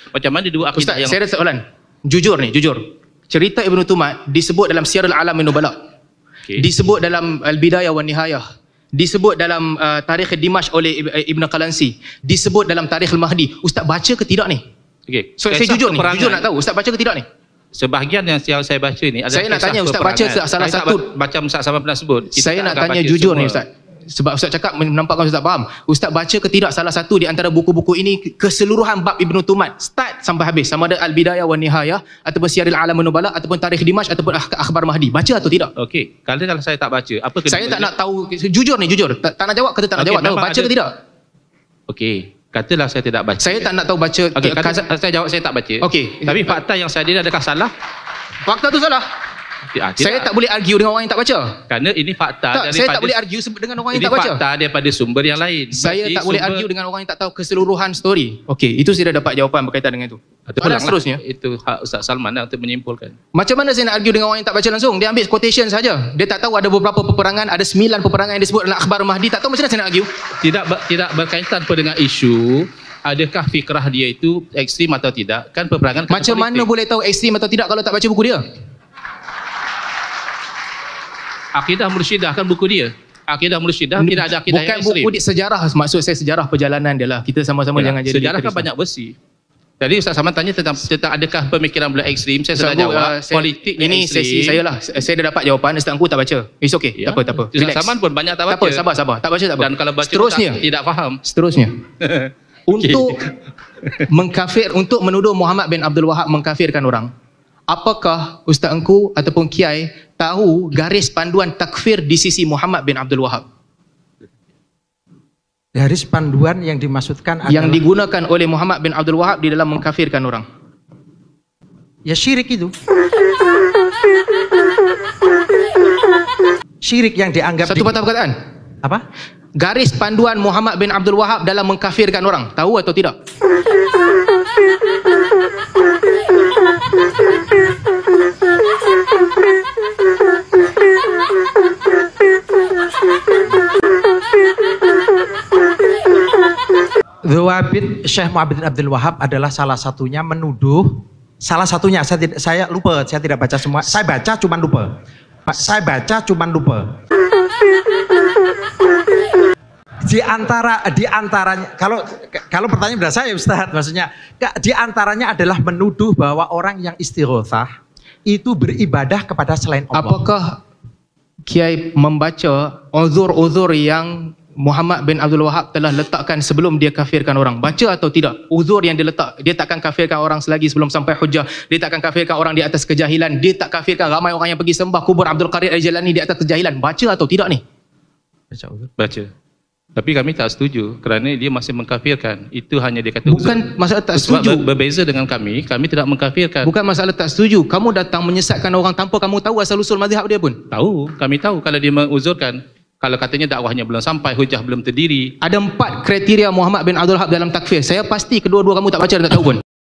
Macam mana dua akidah Ustaz, yang... saya ada soalan. Jujur ni, jujur. Cerita Ibn Tumat disebut dalam Syiarul A'lam Nubala. Disebut dalam Al-Bidayah wa Nihayah. Disebut dalam Tarikh Dimash oleh Ibn Qalansi. Disebut dalam Tarikh Al-Mahdi. Ustaz baca ke tidak ni? Okey. So, saya jujur ni, jujur nak tahu. Ustaz baca ke tidak ni? Sebahagian yang saya baca ni saya nak tanya Ustaz baca salah satu macam Ustaz sama pernah sebut. Saya nak tanya jujur ni Ustaz. Sebab Ustaz cakap menampakkan Ustaz faham. Ustaz baca ke tidak salah satu di antara buku-buku ini keseluruhan bab Ibn Tumat start sampai habis, sama ada Al-Bidayah wa Nihayah ataupun Syiarul A'lam Nubala ataupun Tarikh Dimash ataupun Akhbar Mahdi. Baca atau tidak? Okey. Kalau saya tak baca, apa kena? Saya tak nak tahu, jujur ni, jujur. Tak nak jawab kata tak nak jawab. Baca ke tidak? Okey. Katalah saya tidak baca. Saya tak nak tahu baca. Okey, saya jawab saya tak baca. Okey. Tapi fakta yang saya ada adakah salah? Fakta tu salah. Saya tak boleh argue dengan orang yang tak baca. Kerana ini fakta tak, saya tak boleh argue dengan orang yang tak baca. Ini fakta daripada sumber yang lain. Saya tak boleh argue dengan orang yang tak tahu keseluruhan story. Okey, itu saya dah dapat jawapan berkaitan dengan itu. Soalan seterusnya. Itu hak Ustaz Salman lah untuk menyimpulkan. Macam mana saya nak argue dengan orang yang tak baca langsung? Dia ambil quotation saja. Dia tak tahu ada beberapa peperangan, ada 9 peperangan yang disebut dalam Akhbar Mahdi. Tak tahu macam mana saya nak argue? Tidak berkaitan pun dengan isu adakah fikrah dia itu ekstrim atau tidak. Kan peperangan macam mana boleh tahu ekstrim atau tidak kalau tak baca buku dia? Akidah Mursyidah kan buku dia. Akidah Mursyidah tidak ada akidah yang ekstrim. Bukan buku sejarah, maksud saya sejarah perjalanan dia lah. Kita sama-sama jangan jadi sejarah kan banyak versi. Tadi Ustaz Salman tanya tentang adakah pemikiran beliau ekstrim. Saya sudah jawab. Politik ini sesi saya lah. Saya dah dapat jawapan. Ustaz Angku tak baca. It's okay. Tak apa, tak apa. Ustaz Salman pun banyak tak baca. Tak apa, sabar. Tak baca tak apa. Dan kalau baca tidak faham. Seterusnya. Untuk mengkafir, untuk menuduh Muhammad bin Abdul Wahab mengkafirkan orang. Apakah Ustaz Engku ataupun Kiai tahu garis panduan takfir di sisi Muhammad bin Abdul Wahab? Garis panduan yang dimaksudkan adalah yang digunakan oleh Muhammad bin Abdul Wahab di dalam mengkafirkan orang. Ya syirik itu. Syirik yang dianggap satu patah perkataan. Apa? Garis panduan Muhammad bin Abdul Wahab dalam mengkafirkan orang. Tahu atau tidak? Zawabit Syekh Muhammad bin Abdul Wahab adalah salah satunya menuduh, salah satunya saya lupa, saya tidak baca semua. Saya baca cuman lupa. Di antaranya kalau pertanyaan pada saya Ustaz, maksudnya di antaranya adalah menuduh bahwa orang yang istighosah itu beribadah kepada selain Allah. Apakah Kiai membaca uzur-uzur yang Muhammad bin Abdul Wahab telah letakkan sebelum dia kafirkan orang? Baca atau tidak? Uzur yang dia letak, dia takkan kafirkan orang selagi sebelum sampai hujah. Dia takkan kafirkan orang di atas kejahilan. Dia tak kafirkan ramai orang yang pergi sembah kubur Abdul Qadir Al-Jilani di atas kejahilan. Baca atau tidak ni? Baca. Tapi kami tak setuju kerana dia masih mengkafirkan. Itu hanya dia kata bukan masalah tak setuju. Berbeza dengan kami tidak mengkafirkan. Bukan masalah tak setuju. Kamu datang menyesatkan orang tanpa kamu tahu asal usul mazhab dia pun. Tahu, kami tahu kalau dia menguzurkan. Kalau katanya dakwahnya belum sampai, hujah belum terdiri. Ada 4 kriteria Muhammad bin Abdul Wahab dalam takfir. Saya pasti kedua-dua kamu tak baca dan tak tahu pun.